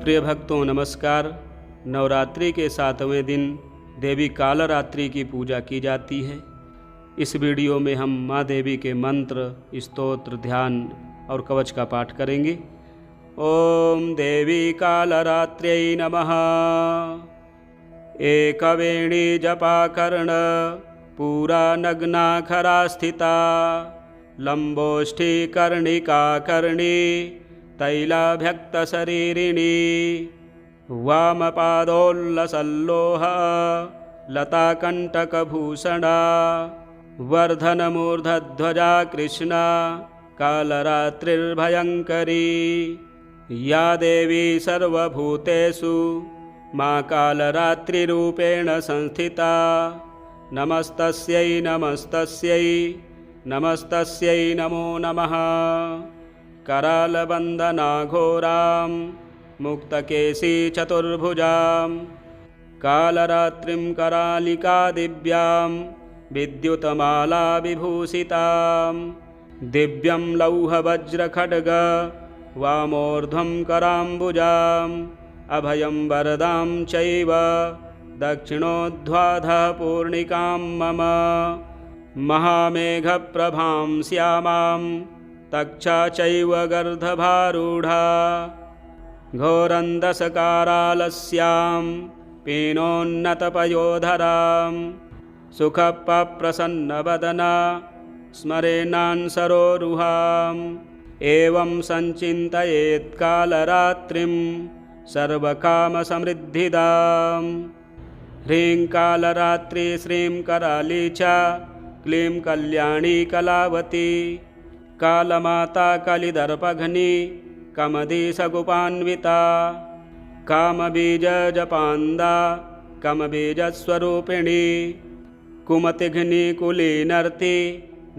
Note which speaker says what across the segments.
Speaker 1: प्रिय भक्तों नमस्कार। नवरात्रि के 7वें दिन देवी कालरात्रि की पूजा की जाती है। इस वीडियो में हम माँ देवी के मंत्र, स्तोत्र, ध्यान और कवच का पाठ करेंगे। ओम देवी कालरात्र्यै नमः। एकवेणी जपाकर्ण पूरा नग्नाखरा स्थिता लंबोष्ठी कर्णिका कर्णी तैलाभ्यक्तशरीरिणी वामपादोल्लसल्लोह लताकण्टकभूषणा वर्धनमूर्धध्वजा कृष्णा कालरात्रिर्भयङ्करी या देवी सर्वभूतेषु मा कालरात्रिरूपेण संस्थिता नमस्तस्यै नमस्तस्यै नमस्तस्यै नमो नमः। करालबन्धनाघोरां मुक्तकेशी चतुर्भुजां कालरात्रिं करालिका दिव्यां विद्युतमाला विभूषितां दिव्यं लौहवज्रखड्ग वामोर्ध्वं कराम्बुजाम् अभयं वरदां चैव दक्षिणोध्वाधः पूर्णिकां मम महामेघप्रभां श्यामां तक्षा चैव गर्दभारूढा घोरन्दशकारालस्यां पीनोन्नतपयोधरां सुखप्रसन्नवदना स्मरेन्नान्सरोरुहाम् एवं सञ्चिन्तयेत् कालरात्रिं सर्वकामसमृद्धिदां। ह्रीं कालरात्रि श्रीं कराली च क्लीं कल्याणी कलावती कालमाता कलिदर्पघ्नी कमदीसगुपान्विता कामबीजजपान्दा कमबीजस्वरूपिणी कुमतिघ्नी कुलीनर्ति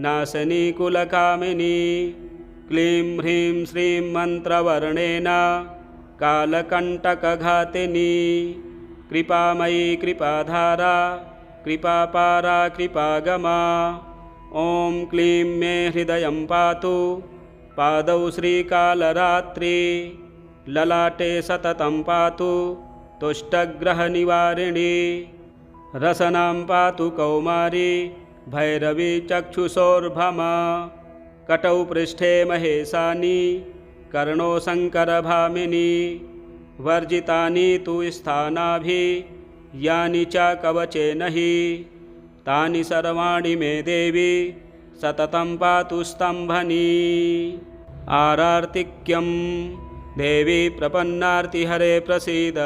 Speaker 1: नाशनी कुलकामिनी क्लीं ह्रीं श्रीं मन्त्रवर्णेन कालकण्टकघातिनी कृपामयी कृपाधारा कृपापारा कृपागमा। ॐ क्लीं मे हृदयं पातु पादौ श्रीकालरात्रि ललाटे सततं पातु तुष्टग्रहनिवारिणी रसनां पातु कौमारी भैरवी चक्षुषोर्भमा कटौ पृष्ठे महेशानी कर्णो शङ्करभामिनी वर्जितानि तु स्थानाभि यानि च कवचेन हि तानि सर्वाणि मे देवी सततं पातु स्तम्भनी। आरार्तिक्यं देवी प्रपन्नार्तिहरे प्रसीद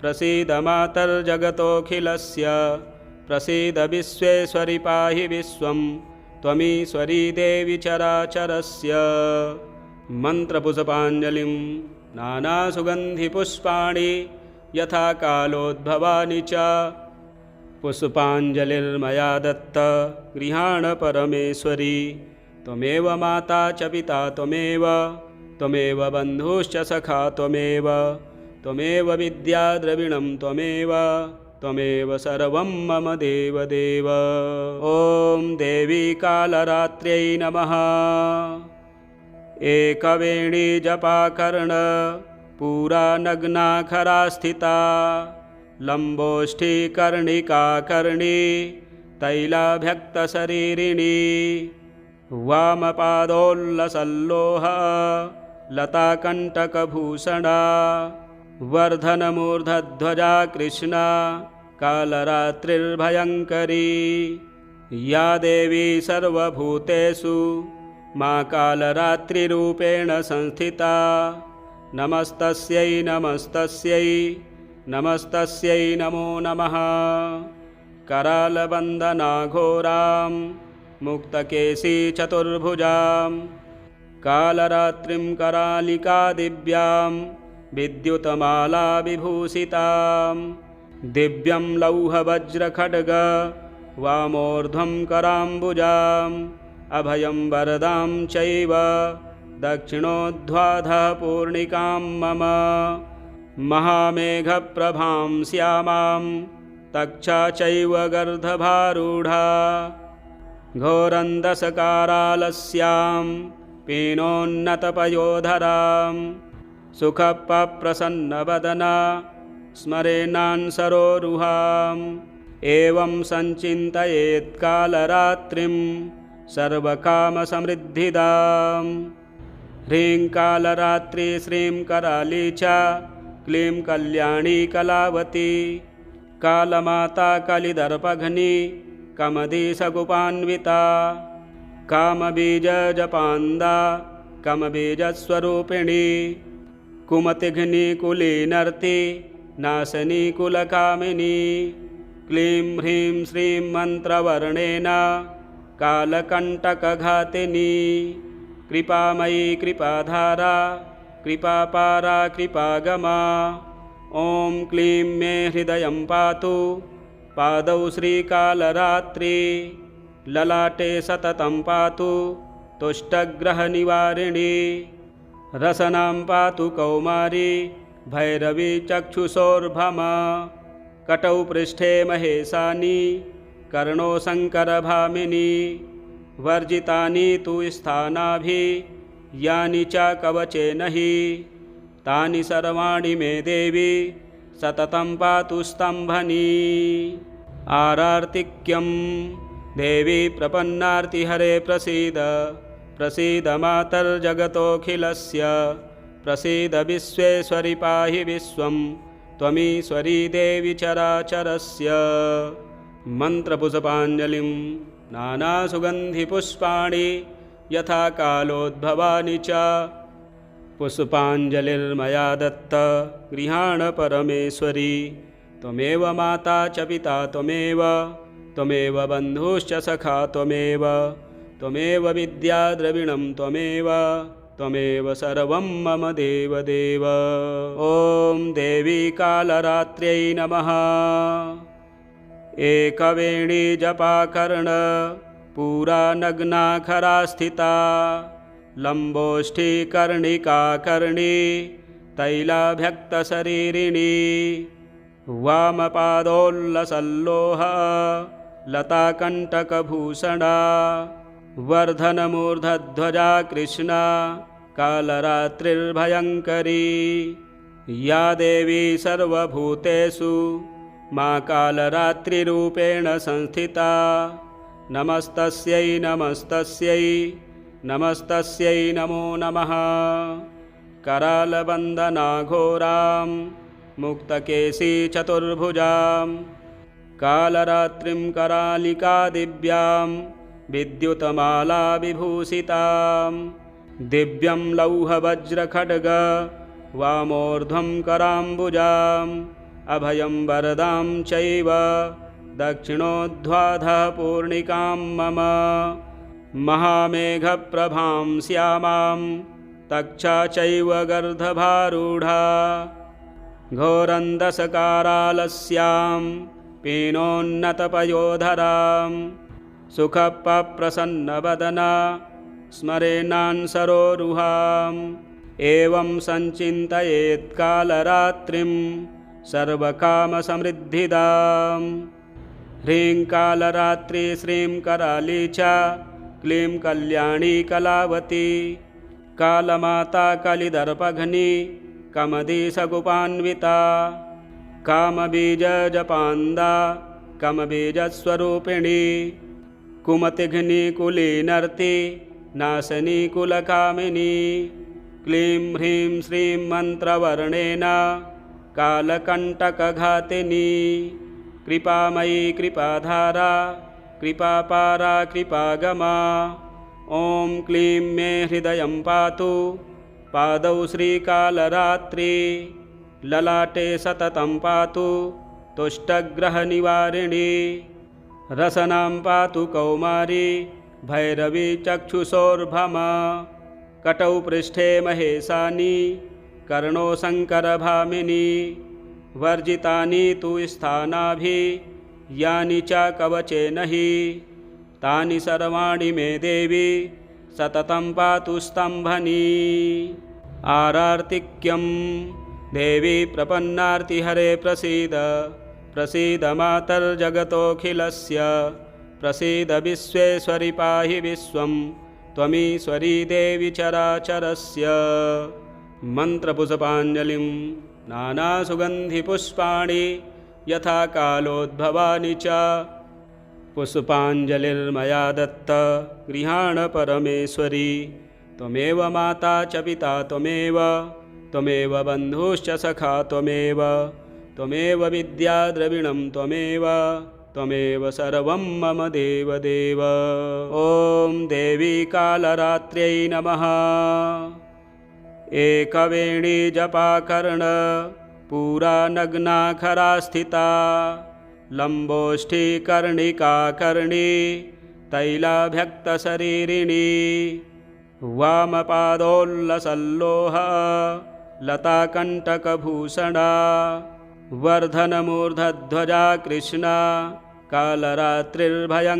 Speaker 1: प्रसीद मातर्जगतोऽखिलस्य प्रसीद विश्वेश्वरि पाहि विश्वं त्वमीश्वरी देवी चराचरस्य। मन्त्रपुष्पाञ्जलिं नानासुगन्धिपुष्पाणि यथा कालोद्भवानि च पुष्पाञ्जलिर्मया दत्त गृहाण परमेश्वरी त्वमेव माता च पिता त्वमेव बन्धुश्च सखा त्वमेव विद्या द्रविणं त्वमेव सर्वं मम देवदेव। ॐ देवी कालरात्र्यै नमः। एकवेणी जपाकर्ण पूरा नग्नाखरा स्थिता लंबोष्ठी कर्णिका कर्णी तैलाभ्यक्तशरीरिणी वामपादोल्लसल्लोह लताकण्टकभूषणा वर्धनमूर्धध्वजा कृष्णा कालरात्रिर्भयङ्करी या देवी सर्वभूतेषु मा कालरात्रिरूपेण संस्थिता नमस्तस्यै नमस्तस्यै नमस्तस्यै नमो नमः। करालबन्धनाघोरां मुक्तकेशी चतुर्भुजां कालरात्रिं करालिका दिव्यां विद्युतमाला विभूषितां दिव्यं लौहवज्रखड्ग वामोर्ध्वं कराम्बुजाम् अभयं वरदां चैव दक्षिणोध्वाधः पूर्णिकां मम महामेघप्रभां श्यामां तक्षा चैव गर्दभारूढा घोरन्दशकारालस्यां पीनोन्नतपयोधरां सुखप्रसन्नवदना स्मरेन्नान्सरोरुहाम् एवं संचिन्तयेत् कालरात्रिं सर्वकामसमृद्धिदाम्। ह्रीं कालरात्रि श्रीं कराली च क्लीं कल्याणी कलावती कालमाता कलिदर्पघ्नी कमदीसगुपान्विता कामबीजजपान्दा कमबीजस्वरूपिणी कुमतिघ्नी कुलीनर्ति नाशनी कुलकामिनी क्लीं ह्रीं श्रीं मन्त्रवर्णेन कालकण्टकघातिनी कृपामयी कृपाधारा कृपापारा कृपागमा। ॐ क्लीं मे हृदयं पातु पादौ श्रीकालरात्रि ललाटे सततं पातु तुष्टग्रहनिवारिणी रसनां पातु कौमारी भैरवी चक्षुषोर्भमा कटौ पृष्ठे महेशानी कर्णो शङ्करभामिनी वर्जितानि तु स्थानाभि यानि च कवचेन हि तानि सर्वाणि मे देवी सततं पातु स्तम्भनी। आरार्तिक्यं देवी प्रपन्नार्तिहरे प्रसीद प्रसीद मातर्जगतोऽखिलस्य प्रसीद विश्वेश्वरि पाहि विश्वं त्वमीश्वरी देवी चराचरस्य। मन्त्रपुष्पाञ्जलिं नानासुगन्धिपुष्पाणि यथा कालोद्भवानि च पुष्पाञ्जलिर्मया दत्त गृहाण परमेश्वरी त्वमेव माता च पिता त्वमेव बन्धुश्च सखा त्वमेव विद्या द्रविणं त्वमेव सर्वं मम देवदेव। ॐ देवी कालरात्र्यै नमः। एकवेणी जपाकर्ण पूरा नग्नाखरा स्थिता लम्बोष्ठी कर्णिकाकर्णी तैलाभ्यक्तशरीरिणी वामपादोल्लसल्लोह लताकण्टकभूषणा वर्धनमूर्धध्वजा कृष्णा कालरात्रिर्भयङ्करी या देवी सर्वभूतेषु मा कालरात्रिरूपेण संस्थिता नमस्तस्यै नमस्तस्यै नमस्तस्यै नमो नमः। करालबन्धनाघोरां मुक्तकेशी चतुर्भुजां कालरात्रिं करालिका दिव्यां विद्युतमाला विभूषितां दिव्यं लौहवज्रखड्ग वामोर्ध्वं कराम्बुजाम् अभयं वरदां चैव दक्षिणोध्वाधः पूर्णिकां मम महामेघप्रभां श्यामां तक्षा चैव गर्दभारूढा घोरन्दशकारालस्यां पीनोन्नतपयोधरां सुखप्रसन्नवदना स्मरेन्नान्सरोरुहाम् एवं संचिन्तयेत् कालरात्रिं सर्वकामसमृद्धिदाम्। ह्रीं कालरात्रि श्रीं कराली च क्लीं कल्याणी कलावती कालमाता कलिदर्पघ्नी कमदीसगुपान्विता कामबीजजपान्दा कमबीजस्वरूपिणी कुमतिघ्नी कुलीनर्ति नाशनी कुलकामिनी क्लीं ह्रीं श्रीं मन्त्रवर्णेन कालकण्टकघातिनी कृपामयी कृपाधारा कृपापारा कृपागमा। ॐ क्लीं मे हृदयं पातु पादौ श्रीकालरात्रि ललाटे सततं पातु तुष्टग्रहनिवारिणी रसनां पातु कौमारी भैरवी चक्षुषोर्भमा कटौ पृष्ठे महेशानी कर्णो शङ्करभामिनी वर्जितानि तु स्थानाभि यानि च कवचेन हि तानि सर्वाणि मे देवी सततं पातु स्तम्भनी। आरार्तिक्यं देवी प्रपन्नार्तिहरे प्रसीद प्रसीद मातर्जगतोऽखिलस्य प्रसीद विश्वेश्वरि पाहि विश्वं त्वमीश्वरी देवी चराचरस्य। मन्त्रपुष्पाञ्जलिं नानासुगन्धिपुष्पाणि यथा कालोद्भवानि च पुष्पाञ्जलिर्मया दत्त गृहाण परमेश्वरी। त्वमेव माता च पिता त्वमेव बन्धुश्च सखा त्वमेव विद्या द्रविणं त्वमेव सर्वं मम देवदेव। ॐ देवी कालरात्र्यै नमः। एकवेणी जपाकर्ण पूरा नग्नाखरा स्थिता लम्बोष्ठी कर्णिकाकर्णी तैलाभ्यक्तशरीरिणी वामपादोल्लसल्लोह लताकण्टकभूषणा वर्धनमूर्धध्वजा कृष्णा कालरात्रिर्भयङ्करी।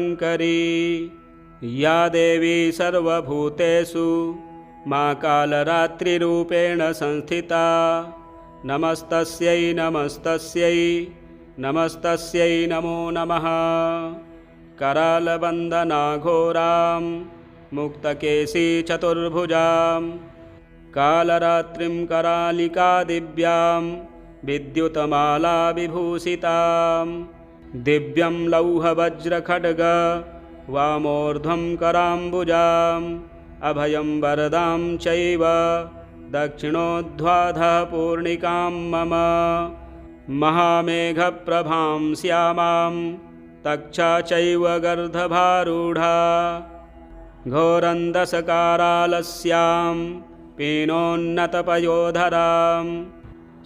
Speaker 1: या देवी सर्वभूतेषु मा कालरात्रिरूपेण संस्थिता नमस्तस्यै नमस्तस्यै नमस्तस्यै नमो नमः। करालबन्धनाघोरां मुक्तकेशी चतुर्भुजां कालरात्रिं करालिका दिव्यां विद्युतमाला विभूषितां दिव्यं लौहवज्रखड्ग वामोर्ध्वं कराम्बुजाम् अभयं वरदां चैव दक्षिणोध्वाधः पूर्णिकां मम महामेघप्रभां श्यामां तक्षा चैव गर्दभारूढा घोरन्दसकारालस्यां पीनोन्नतपयोधरां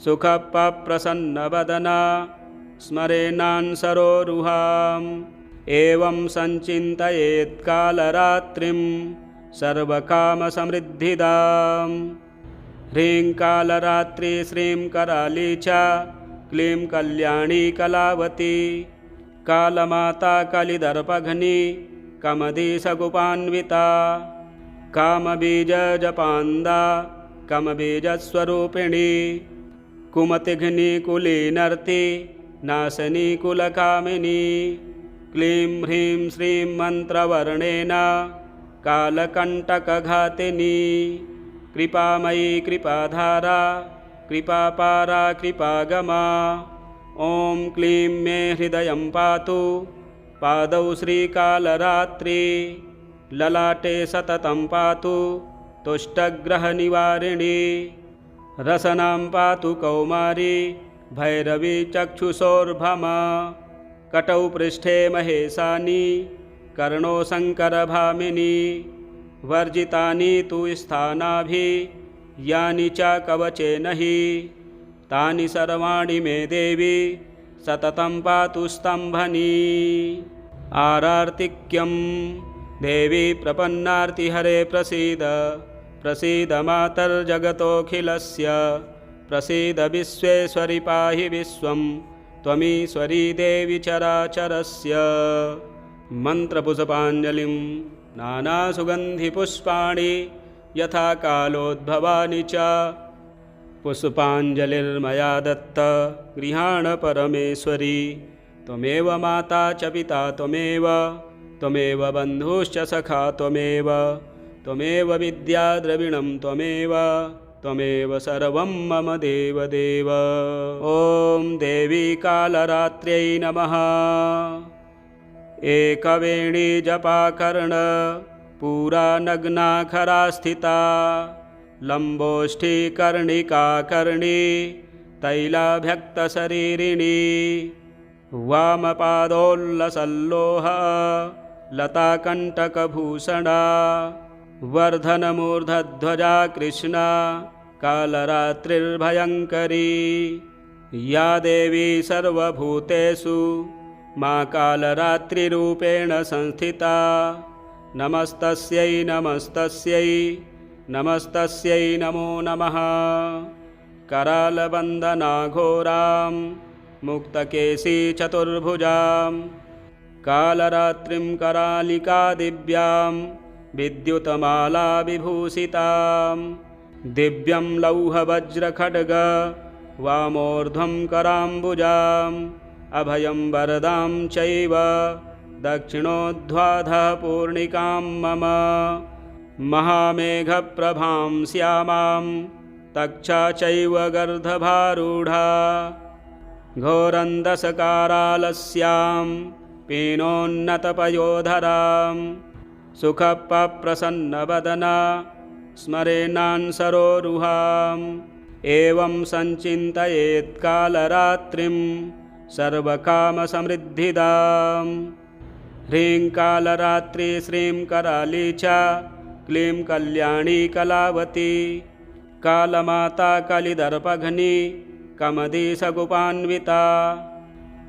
Speaker 1: सुखप्रसन्नवदना स्मरेन्नान्सरोरुहाम् एवं सञ्चिन्तयेत् कालरात्रिं सर्वकामसमृद्धिदां। ह्रीं कालरात्रि श्रीं कराली च क्लीं कल्याणी कलावती कालमाता कलिदर्पघ्नी कमधीसगुपान्विता कामबीजजपान्दा कमबीजस्वरूपिणी कुमतिघ्नी कुलीनर्ति नाशनी कुलकामिनी। क्लीं ह्रीं श्रीं मन्त्रवर्णेन कालकण्टकघातिनी कृपामयी कृपाधारा कृपापारा कृपागमा। ॐ क्लीं मे हृदयं पातु पादौ श्रीकालरात्रि ललाटे सततं पातु तुष्टग्रहनिवारिणी रसनां पातु कौमारी भैरवी चक्षुषोर्भमा कटौ पृष्ठे महेशानी कर्णो शङ्करभामिनी वर्जितानि तु स्थानाभि यानि च कवचेन हि तानि सर्वाणि मे देवी सततं पातु स्तम्भनी। आरार्तिक्यं देवी प्रपन्नार्तिहरे प्रसीद प्रसीद मातर्जगतोऽखिलस्य प्रसीद विश्वेश्वरि पाहि विश्वं त्वमीश्वरी देवी चराचरस्य। मन्त्रपुष्पाञ्जलिं नानासुगन्धिपुष्पाणि यथा कालोद्भवानि च पुष्पाञ्जलिर्मया दत्त गृहाण परमेश्वरी। त्वमेव माता च पिता त्वमेव बन्धुश्च सखा त्वमेव विद्या द्रविणं त्वमेव सर्वं मम देवदेव। ॐ देवी कालरात्र्यै नमः। एकवेणी जपाकर्ण पूरा नग्नाखरा स्थिता लम्बोष्ठी कर्णिकाकर्णी तैलाभ्यक्तशरीरिणी वामपादोल्लसल्लोह लताकण्टकभूषणा वर्धनमूर्धध्वजा कृष्णा कालरात्रिर्भयङ्करी। या देवी सर्वभूतेषु मा कालरात्रिरूपेण संस्थिता नमस्तस्यै नमस्तस्यै नमस्तस्यै नमो नमः। करालबन्धनाघोरां मुक्तकेशी चतुर्भुजां कालरात्रिं करालिका दिव्यां विद्युतमाला विभूषितां दिव्यं लौहवज्रखड्ग वामोर्ध्वं कराम्बुजाम् अभयं वरदां चैव दक्षिणोध्वाधः पूर्णिकां मम महामेघप्रभां श्यामां तक्षा चैव गर्दभारूढा घोरन्दसकारालस्यां पीनोन्नतपयोधरां सुखप्रसन्नवदना स्मरेन्नान्सरोरुहाम् एवं सञ्चिन्तयेत्कालरात्रिं सर्वकामसमृद्धिदां ह्रीं कालरात्रि श्रीं कराली च क्लीं कल्याणी कलावती कालमाता कलिदर्पघ्नी कमदीसगुपान्विता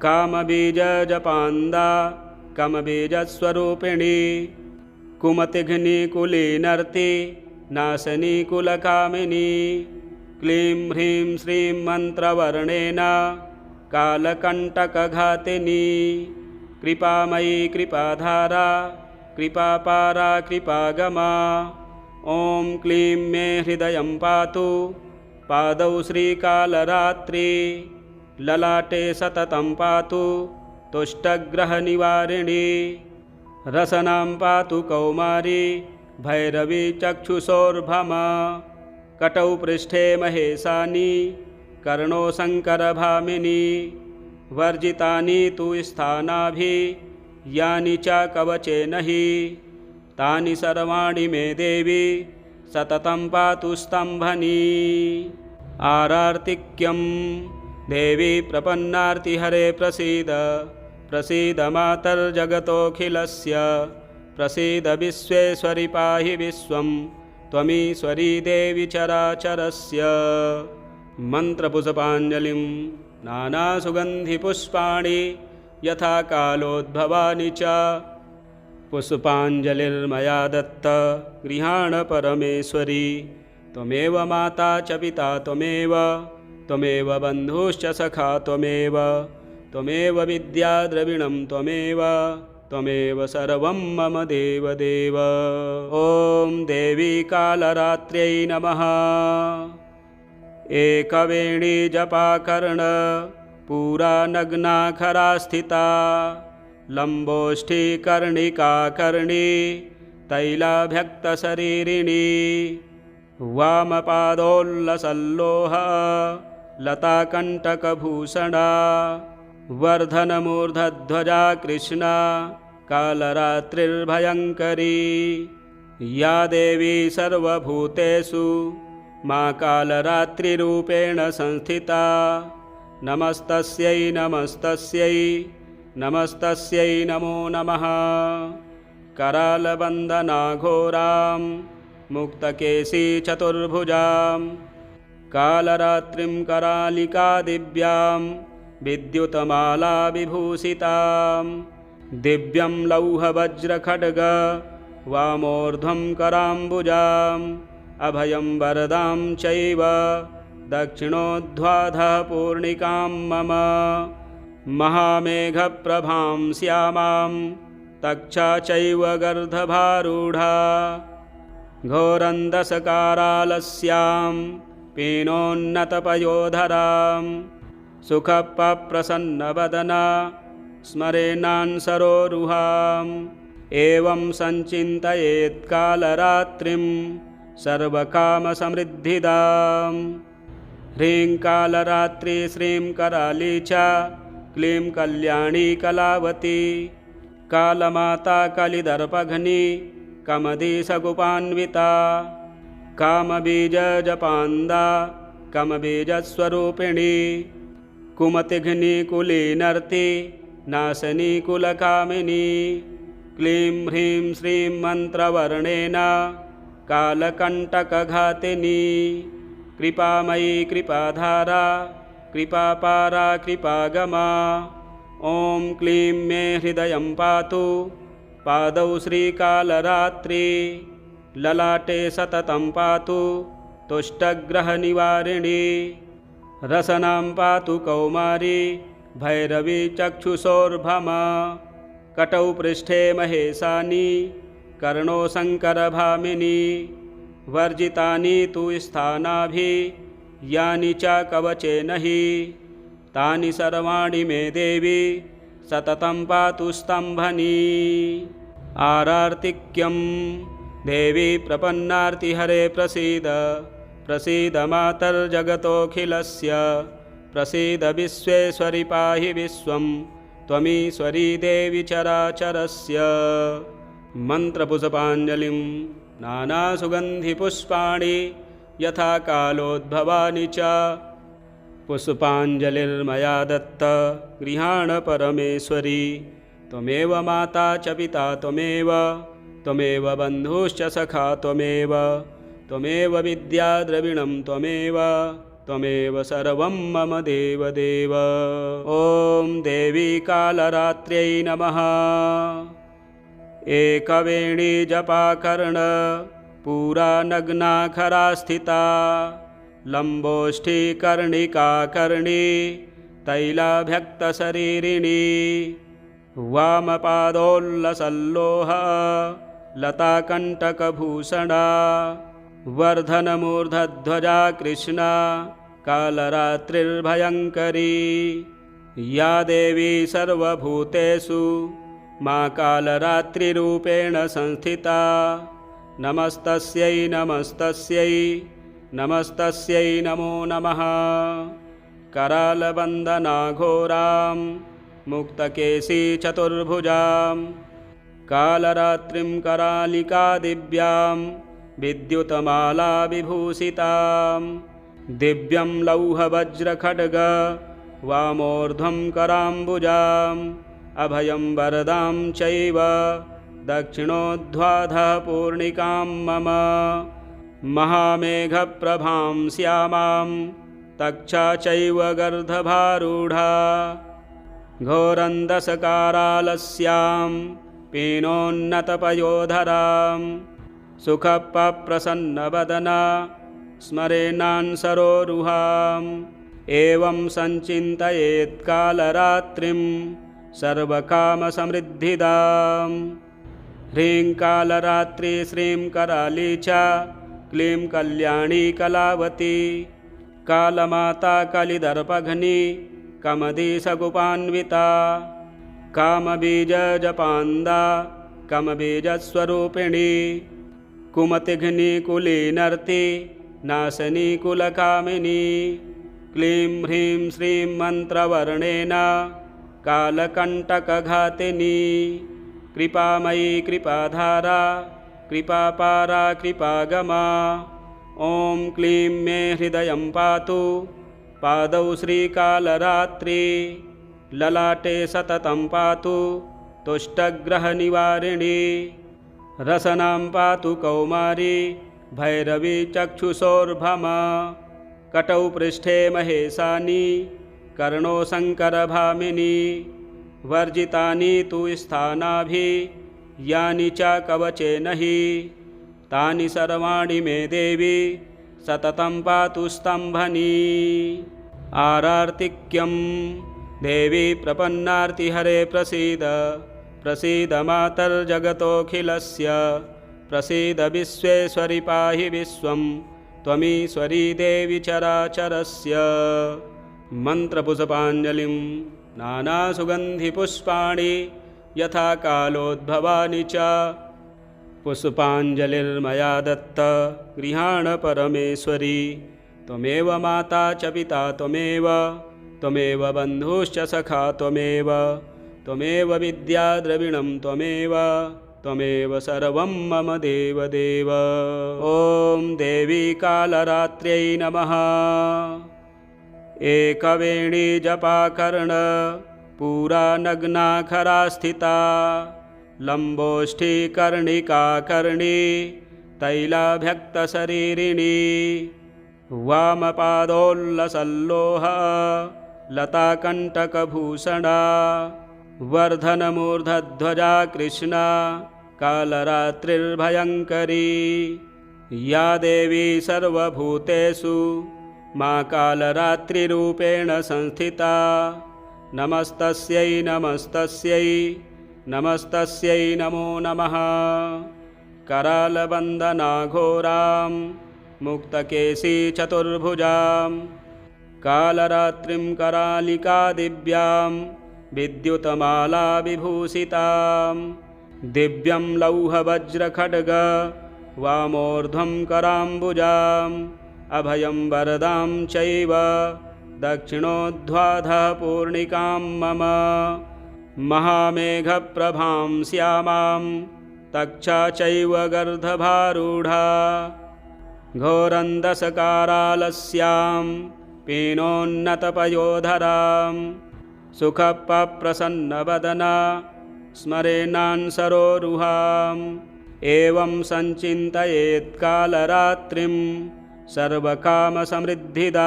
Speaker 1: कामबीजजपान्दा कमबीजस्वरूपिणी कुमतिघ्नी कुलीनर्ति नाशनी कुलकामिनी क्लीं ह्रीं श्रीं मन्त्रवर्णेन कालकण्टकघातिनी कृपामयी कृपाधारा कृपापारा कृपागमा ॐ क्लीं मे हृदयं पातु पादौ श्रीकालरात्रि ललाटे सततं पातु तुष्टग्रहनिवारिणी रसनां पातु कौमारी भैरवी चक्षुषोर्भमा कटौ पृष्ठे महेशानी कर्णो शङ्करभामिनी वर्जितानि तु स्थानाभि यानि च कवचेन हि तानि सर्वाणि मे देवी सततं पातु स्तम्भनी आरार्तिक्यं देवी प्रपन्नार्तिहरे प्रसीद प्रसीद मातर्जगतोऽखिलस्य प्रसीद विश्वेश्वरि पाहि विश्वं त्वमीश्वरी देवी चराचरस्य मन्त्रपुष्पाञ्जलिं नानासुगन्धिपुष्पाणि यथा कालोद्भवानि च पुष्पाञ्जलिर्मया दत्त गृहाण परमेश्वरी त्वमेव माता च पिता त्वमेव बन्धुश्च सखा त्वमेव विद्या द्रविणं त्वमेव सर्वं मम देवदेव। ॐ देवी कालरात्र्यै नमः। एकवेणी जपाकर्ण पूरा नग्नाखरा स्थिता लम्बोष्ठी कर्णिका कर्णी तैलाभ्यक्तशरीरिणी वामपादोल्लसल्लोह लताकण्टकभूषणा वर्धनमूर्धध्वजा कृष्णा कालरात्रिर्भयङ्करी या देवी सर्वभूतेषु मा कालरात्रिरूपेण संस्थिता नमस्तस्यै नमस्तस्यै नमस्तस्यै नमो नमः। करालबन्धनाघोरां मुक्तकेशी चतुर्भुजां कालरात्रिं करालिका दिव्यां विद्युतमाला विभूषितां दिव्यं लौहवज्रखड्ग वामोर्ध्वं कराम्बुजाम् अभयं वरदां चैव दक्षिणोध्वाधः पूर्णिकां मम महामेघप्रभां श्यामां तक्षा चैव गर्दभारूढा घोरन्दसकारालस्यां पीनोन्नतपयोधरां सुखप्रसन्नवदना स्मरेन्नान्सरोरुहाम् एवं सञ्चिन्तयेत्कालरात्रिं सर्वकामसमृद्धिदां ह्रीं कालरात्रि श्रीं कराली च क्लीं कल्याणी कलावती कालमाता कलिदर्पघ्नी कमदीसगुपान्विता कामबीजजपान्दा कमबीजस्वरूपिणी कुमतिघ्नी कुलीनर्ति नाशनी कुलकामिनी क्लीं ह्रीं श्रीं मन्त्रवर्णेन कालकण्टकघातिनी कृपामयी कृपाधारा कृपापारा कृपागमा ॐ क्लीं मे हृदयं पातु पादौ श्रीकालरात्रि ललाटे सततं पातु तुष्टग्रहनिवारिणी रसनां पातु कौमारी भैरवी चक्षुषोर्भमा कटौ पृष्ठे महेशानी कर्णो शङ्करभामिनी वर्जितानि तु स्थानाभि यानि च कवचेन हि तानि सर्वाणि मे देवी सततं पातु स्तम्भनी आरार्तिक्यं देवी प्रपन्नार्तिहरे प्रसीद प्रसीद मातर्जगतोऽखिलस्य प्रसीद विश्वेश्वरि पाहि विश्वं त्वमीश्वरी देवी चराचरस्य। मन्त्रपुष्पाञ्जलिं नानासुगन्धिपुष्पाणि यथा कालोद्भवानि च पुष्पाञ्जलिर्मया दत्त गृहाण परमेश्वरी। त्वमेव माता च पिता त्वमेव बन्धुश्च सखा त्वमेव विद्या द्रविणं त्वमेव सर्वं मम देवदेव। ॐ देवी कालरात्र्यै नमः। एकवेणी जपाकर्ण पूरा नग्ना खरा स्थिता लम्बोष्ठी कर्णिकाकर्णी तैलाभ्यक्तशरीरिणी वामपादोल्लसल्लोह लताकण्टकभूषणा वर्धनमूर्धध्वजा कृष्णा कालरात्रिर्भयङ्करी। या देवी सर्वभूतेषु मा कालरात्रिरूपेण संस्थिता नमस्तस्यै नमस्तस्यै नमस्तस्यै नमो नमः। करालबन्धनाघोरां मुक्तकेशी चतुर्भुजां कालरात्रिं करालिका दिव्यां विद्युतमाला विभूषितां दिव्यं लौहवज्रखड्ग वामोर्ध्वं कराम्बुजाम् अभयं वरदां चैव दक्षिणोध्वाधः पूर्णिकां मम महामेघप्रभां श्यामां तक्षा चैव गर्दभारूढा घोरन्दसकारालस्यां पीनोन्नतपयोधरां सुखप्रसन्नवदना स्मरेन्नान्सरोरुहाम् एवं सञ्चिन्तयेत् कालरात्रिं सर्वकामसमृद्धिदां। ह्रीं कालरात्रि श्रीं कराली च क्लीं कल्याणी कलावती कालमाता कलिदर्पघ्नी कमदीसगुपान्विता कामबीजजपान्दा कमबीजस्वरूपिणी कुमतिघ्नी कुलीनर्ति नाशनी कुलकामिनी। क्लीं ह्रीं श्रीं मन्त्रवर्णेन कालकण्टकघातिनी कृपामयी कृपाधारा कृपापारा कृपागमा। ॐ क्लीं मे हृदयं पातु पादौ श्रीकालरात्रि ललाटे सततं पातु तुष्टग्रहनिवारिणी रसनां पातु कौमारी भैरवी चक्षुषोर्भमा कटौ पृष्ठे महेशानी कर्णो शङ्करभामिनी वर्जितानि तु स्थानाभि यानि च कवचेन हि तानि सर्वाणि मे देवी सततं पातु स्तम्भनी। आरार्तिक्यं देवी प्रपन्नार्तिहरे प्रसीद प्रसीद मातर्जगतोऽखिलस्य प्रसीद विश्वेश्वरि पाहि विश्वं त्वमीश्वरी देवी चराचरस्य। मन्त्रपुष्पाञ्जलिं नानासुगन्धिपुष्पाणि यथा कालोद्भवानि च पुष्पाञ्जलिर्मया दत्त गृहाण परमेश्वरी। त्वमेव माता च पिता त्वमेव बन्धुश्च सखा त्वमेव विद्या द्रविणं त्वमेव सर्वं मम देवदेव। ॐ देवी कालरात्र्यै नमः। एकवेणी जपाकर्ण पूरा नग्ना खरा स्थिता लम्बोष्ठी कर्णिकाकर्णी तैलाभ्यक्तशरीरिणी वामपादोल्लसल्लोह लताकण्टकभूषणा वर्धनमूर्धध्वजा कृष्णा कालरात्रिर्भयङ्करी। या देवी सर्वभूतेषु मा कालरात्रिरूपेण संस्थिता नमस्तस्यै नमस्तस्यै नमस्तस्यै नमो नमः। करालबन्धनाघोरां मुक्तकेशी चतुर्भुजां कालरात्रिं करालिका दिव्यां विद्युतमाला विभूषितां दिव्यं लौहवज्रखड्ग वामोर्ध्वं कराम्बुजाम् अभयं वरदां चैव दक्षिणोध्वाधः पूर्णिकां मम महामेघप्रभां श्यामां तक्षा चैव गर्दभारूढा घोरन्दसकारालस्यां पीनोन्नतपयोधरां सुखप्रसन्नवदना स्मरेन्नान्सरोरुहाम् एवं सञ्चिन्तयेत् कालरात्रिं सर्वकामसमृद्धिदां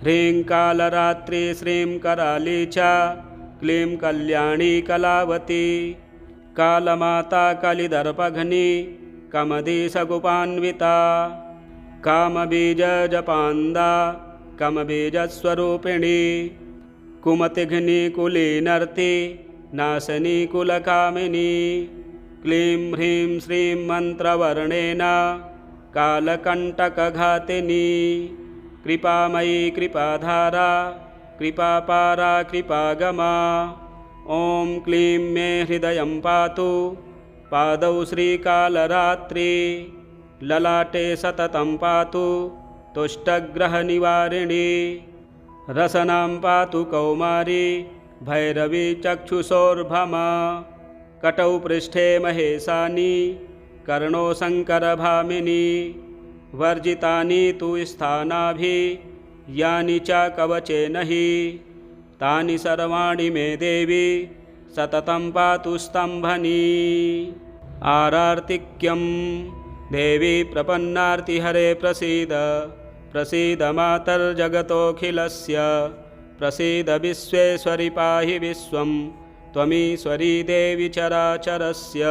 Speaker 1: ह्रीं कालरात्रि श्रीं कराली च क्लीं कल्याणी कलावती कालमाता कलिदर्पघ्नी कमदीसगुपान्विता कामबीजजपान्दा कमबीजस्वरूपिणी कुमतिघ्नी कुलीनर्ति नाशनी कुलकामिनी क्लीं ह्रीं श्रीं मन्त्रवर्णेन कालकण्टकघातिनी कृपामयी कृपाधारा कृपापारा कृपागमा ॐ क्लीं मे हृदयं पातु पादौ श्रीकालरात्रि ललाटे सततं पातु तुष्टग्रहनिवारिणी रसनां पातु कौमारी भैरवी चक्षुषोर्भमा कटौ पृष्ठे महेशानी कर्णो शङ्करभामिनी वर्जितानि तु स्थानाभि यानि च कवचेन हि तानि सर्वाणि मे देवी सततं पातु स्तम्भनी आरार्तिक्यं देवी प्रपन्नार्तिहरे प्रसीद प्रसीद मातर्जगतोऽखिलस्य प्रसीद विश्वेश्वरि पाहि विश्वं त्वमीश्वरी देवी चराचरस्य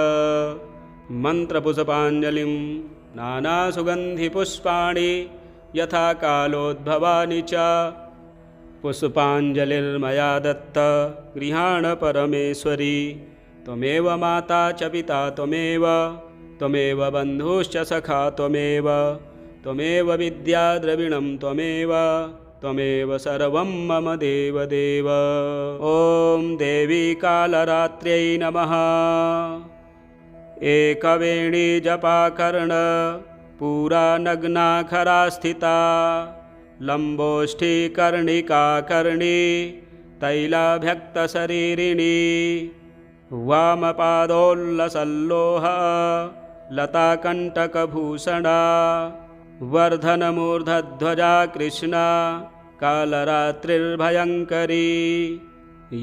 Speaker 1: मन्त्रपुष्पाञ्जलिं नानासुगन्धिपुष्पाणि यथा कालोद्भवानि च पुष्पाञ्जलिर्मया दत्त गृहाण परमेश्वरी त्वमेव माता च पिता त्वमेव बन्धुश्च सखा त्वमेव विद्या द्रविणं त्वमेव सर्वं मम देवदेव ॐ देवी कालरात्र्यै नमः एकवेणी जपाकर्ण पूरा नग्नाखरा स्थिता लम्बोष्ठी कर्णिका कर्णी तैलाभ्यक्तशरीरिणी वामपादोल्लसल्लोह लताकण्टकभूषणा वर्धनमूर्धध्वजा कृष्णा कालरात्रिर्भयङ्करी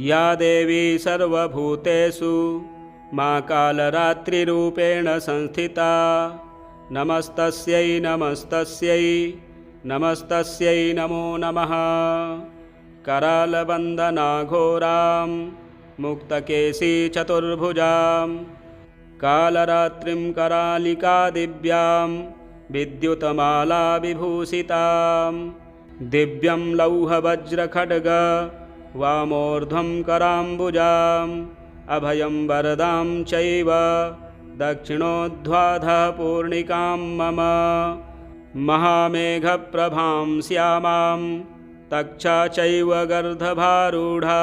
Speaker 1: या देवी सर्वभूतेषु मा कालरात्रिरूपेण संस्थिता नमस्तस्यै नमस्तस्यै नमस्तस्यै नमो नमः करालवन्दनाघोरां मुक्तकेशी चतुर्भुजां कालरात्रिं करालिका दिव्यां विद्युतमाला विभूषितां दिव्यं लौहवज्रखड्ग वामोर्ध्वं कराम्बुजाम् अभयं वरदां चैव दक्षिणोध्वाधः पूर्णिकां मम महामेघप्रभां श्यामां तक्षा चैव गर्दभारूढा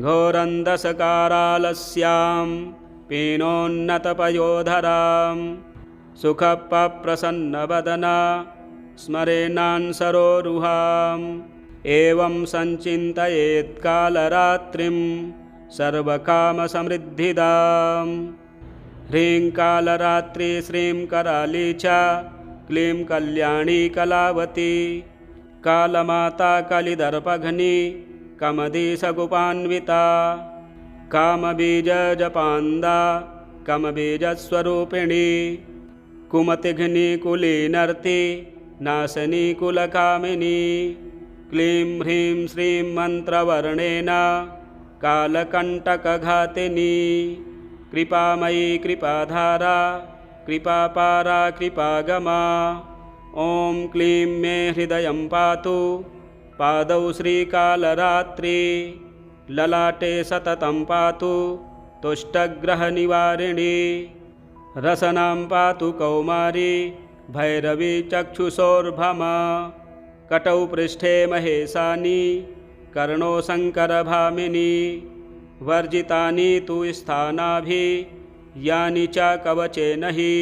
Speaker 1: घोरन्दसकारालस्यां पीनोन्नतपयोधरां सुखप्रसन्नवदना स्मरेन्नान्सरोरुहाम् एवं सञ्चिन्तयेत् कालरात्रिं सर्वकामसमृद्धिदां ह्रीं कालरात्रि श्रीं कराली च क्लीं कल्याणी कलावती कालमाता कलिदर्पघ्नी कमदीसगुपान्विता कामबीजजपान्दा कमबीजस्वरूपिणी कुमतिघ्नी कुलीनर्ति नाशनी कुलकामिनी क्लीं ह्रीं श्रीं मन्त्रवर्णेन कालकण्टकघातिनी कृपामयी कृपाधारा कृपापारा कृपागमा ॐ क्लीं मे हृदयं पातु पादौ श्रीकालरात्रि ललाटे सततं पातु तुष्टग्रहनिवारिणी रसनां पातु कौमारी भैरवी चक्षुषोर्भमा कटौ पृष्ठे महेशानी कर्णो शङ्करभामिनी वर्जितानि तु स्थानाभि यानि च कवचेन हि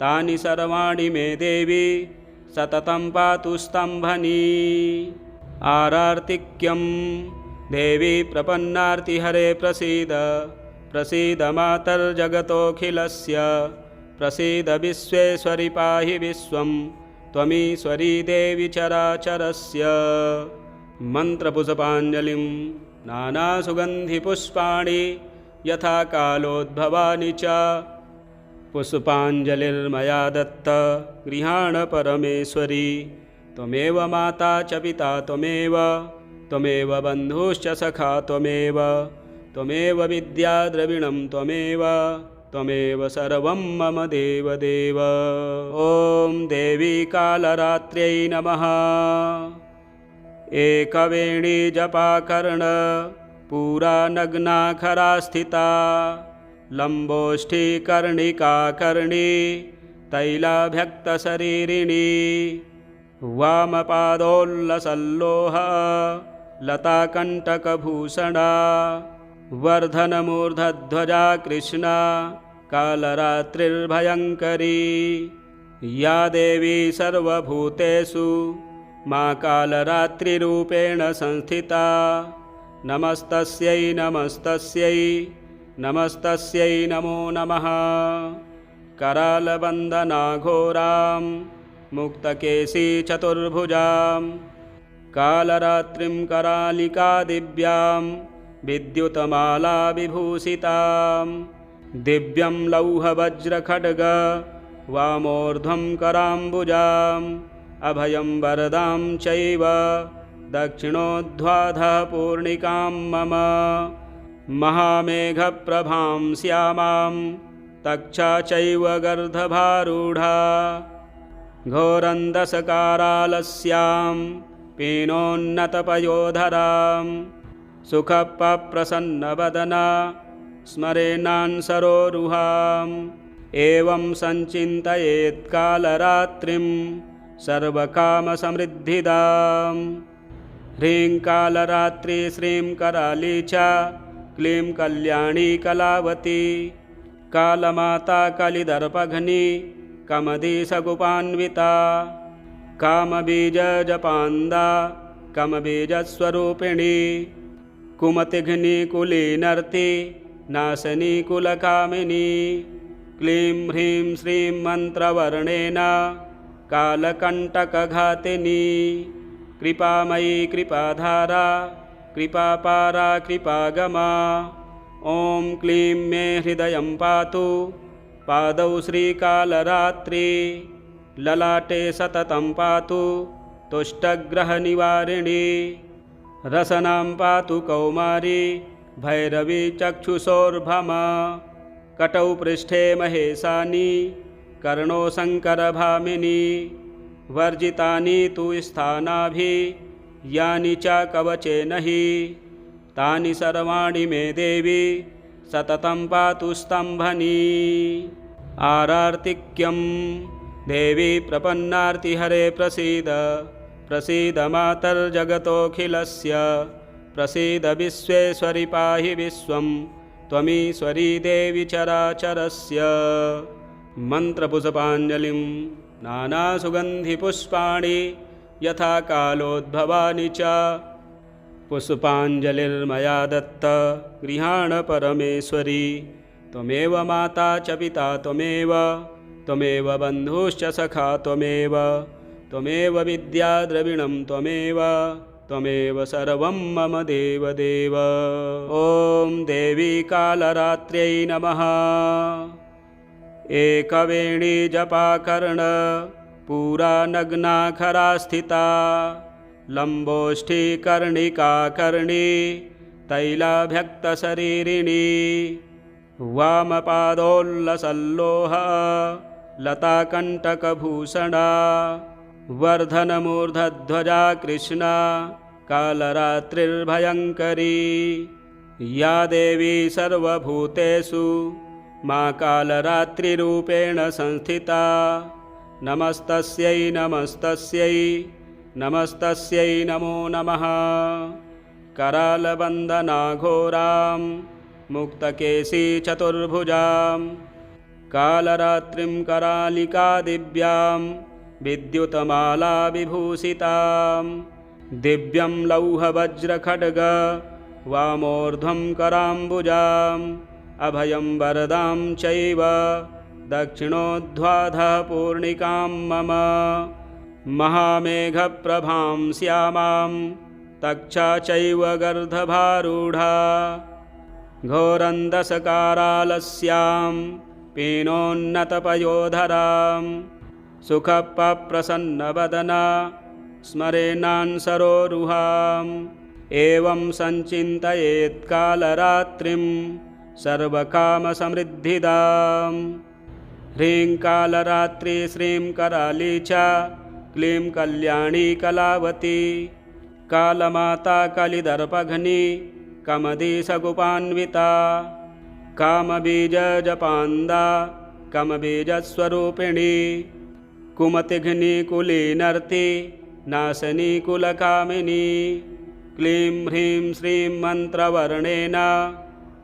Speaker 1: तानि सर्वाणि मे देवी सततं पातु स्तम्भनी। आरार्तिक्यं देवी प्रपन्नार्तिहरे प्रसीद प्रसीद मातर्जगतोऽखिलस्य प्रसीद विश्वेश्वरि पाहि विश्वं त्वमीश्वरी देवी चराचरस्य। मन्त्रपुष्पाञ्जलिं नानासुगन्धिपुष्पाणि यथा कालोद्भवानि च पुष्पाञ्जलिर्मया दत्त गृहाण परमेश्वरी। त्वमेव माता च पिता त्वमेव त्वमेव बन्धुश्च सखा त्वमेव त्वमेव विद्या द्रविणं त्वमेव त्वमेव सर्वं मम देवदेव। ॐ देवी कालरात्र्यै नमः। एकवेणी जपाकर्ण पूरा नग्नाखरा स्थिता लम्बोष्ठी कर्णिकाकर्णी तैलाभ्यक्तशरीरिणी वामपादोल्लसल्लोह लताकण्टकभूषणा वर्धनमूर्धध्वजा कृष्णा कालरात्रिर्भयङ्करी। या देवी सर्वभूतेषु मा कालरात्रिरूपेण संस्थिता नमस्तस्यै नमस्तस्यै नमस्तस्यै नमो नमः। करालबन्धनाघोरां मुक्तकेशी चतुर्भुजां कालरात्रिं करालिका दिव्यां विद्युतमाला विभूषितां दिव्यं लौहवज्रखड्ग वामोर्ध्वं कराम्बुजाम् अभयं वरदां चैव दक्षिणोध्वाधः पूर्णिकां मम। महामेघप्रभां श्यामां तक्षा चैव गर्दभारूढा घोरन्दसकारालस्यां पीनोन्नतपयोधरां सुखप्रसन्नवदना स्मरेन्नान्सरोरुहाम्। एवं सञ्चिन्तयेत् कालरात्रिं सर्वकामसमृद्धिदाम्। ह्रीं कालरात्रि श्रीं कराली च क्लीं कल्याणी कलावती कालमाता कलिदर्पघ्नी कमदीसगुपान्विता कामबीजजपान्दा कमबीजस्वरूपिणी कुमतिघ्नी कुलीनर्ति नाशनी कुलकामिनी। क्लीं ह्रीं श्रीं मन्त्रवर्णेन कालकण्टकघातिनी कृपामयी कृपाधारा कृपापारा कृपागमा। ॐ क्लीं मे हृदयं पातु पादौ श्रीकालरात्रि ललाटे सततं पातु तुष्टग्रहनिवारिणी। रसनां पातु कौमारी भैरवी चक्षुषोर्भमा कटौ पृष्ठे महेशानी कर्णो शङ्करभामिनी। वर्जितानि तु स्थानाभि यानि च कवचेन हि तानि सर्वाणि मे देवी सततं पातु स्तम्भनी। आरार्तिक्यं देवी प्रपन्नार्तिहरे प्रसीद प्रसीद मातर्जगतोऽखिलस्य प्रसीद विश्वेश्वरि पाहि विश्वं त्वमीश्वरी देवी चराचरस्य। मन्त्रपुष्पाञ्जलिं नानासुगन्धिपुष्पाणि यथा कालोद्भवानि च पुष्पाञ्जलिर्मया दत्त गृहाण परमेश्वरी। त्वमेव माता च पिता त्वमेव त्वमेव बन्धुश्च सखा त्वमेव त्वमेव विद्या द्रविणं त्वमेव त्वमेव सर्वं मम देवदेव। ॐ देवी कालरात्र्यै नमः। एकवेणी जपाकर्ण पूरा नग्नाखरा स्थिता लम्बोष्ठी कर्णिकाकर्णी तैलाभ्यक्तशरीरिणी वामपादोल्लसल्लोह लताकण्टकभूषणा वर्धनमूर्धध्वजा कृष्णा कालरात्रिर्भयङ्करी। या देवी सर्वभूतेषु मा कालरात्रिरूपेण संस्थिता नमस्तस्यै नमस्तस्यै नमस्तस्यै नमो नमः। करालबन्धनाघोरां मुक्तकेशी चतुर्भुजां कालरात्रिं करालिका दिव्यां विद्युतमाला विभूषितां दिव्यं लौहवज्रखड्ग वामोर्ध्वं कराम्बुजाम् अभयं वरदां चैव दक्षिणोध्वाधः पूर्णिकां मम महामेघप्रभां श्यामां तक्षा चैव गर्दभारूढा घोरन्दसकारालस्यां पीनोन्नतपयोधरां सुखप्रसन्नवदना स्मरेन्नान्सरोरुहाम् एवं सञ्चिन्तयेत् कालरात्रिं सर्वकामसमृद्धिदां ह्रीं कालरात्रि श्रीं कराली च क्लीं कल्याणी कलावती कालमाता कलिदर्पघ्नी कमदीसगुपान्विता कामबीजजपान्दा कमबीजस्वरूपिणी कुमतिघ्नी कुलीनर्ति नाशनी कुलकामिनी क्लीं ह्रीं श्रीं मन्त्रवर्णेन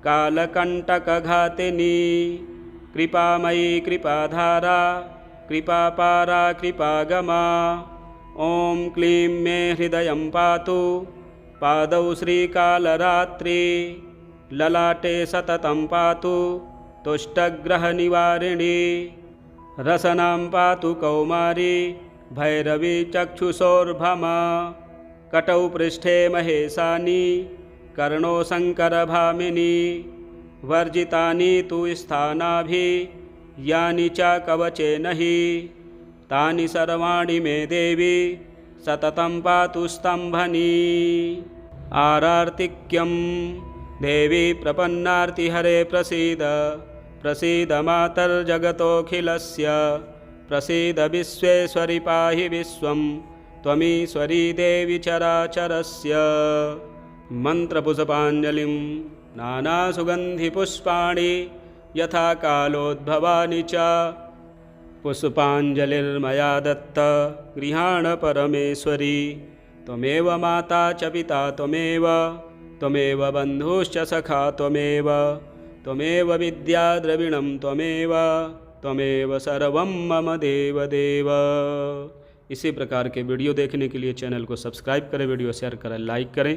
Speaker 1: कालकण्टकघातिनी कृपामयी कृपाधारा कृपापारा कृपागमा ॐ क्लीं मे हृदयं पातु पादौ श्रीकालरात्रि ललाटे सततं पातु तुष्टग्रहनिवारिणी रसनां पातु कौमारी भैरवी चक्षुषोर्भमा कटौ पृष्ठे महेशानी कर्णो शङ्करभामिनी वर्जितानि तु स्थानाभि यानि च कवचेन हि तानि सर्वाणि मे देवी सततं पातु स्तम्भनी आरार्तिक्यं देवी प्रपन्नार्तिहरे प्रसीद प्रसीद मातर्जगतोऽखिलस्य प्रसीद विश्वेश्वरि पाहि विश्वं त्वमीश्वरी देवी चराचरस्य मन्त्रपुष्पाञ्जलिं नानासुगन्धिपुष्पाणि यथा कालोद्भवानि च पुष्पाञ्जलिर्मया दत्त गृहाण परमेश्वरी त्वमेव माता च पिता त्वमेव बन्धुश्च सखा त्वमेव विद्या द्रविणं त्वमेव सर्वं मम देवदेव। इसी प्रकार के वीडियो देखने के लिए चैनल को सब्सक्राइब करें, वीडियो शेयर करें, लाइक करें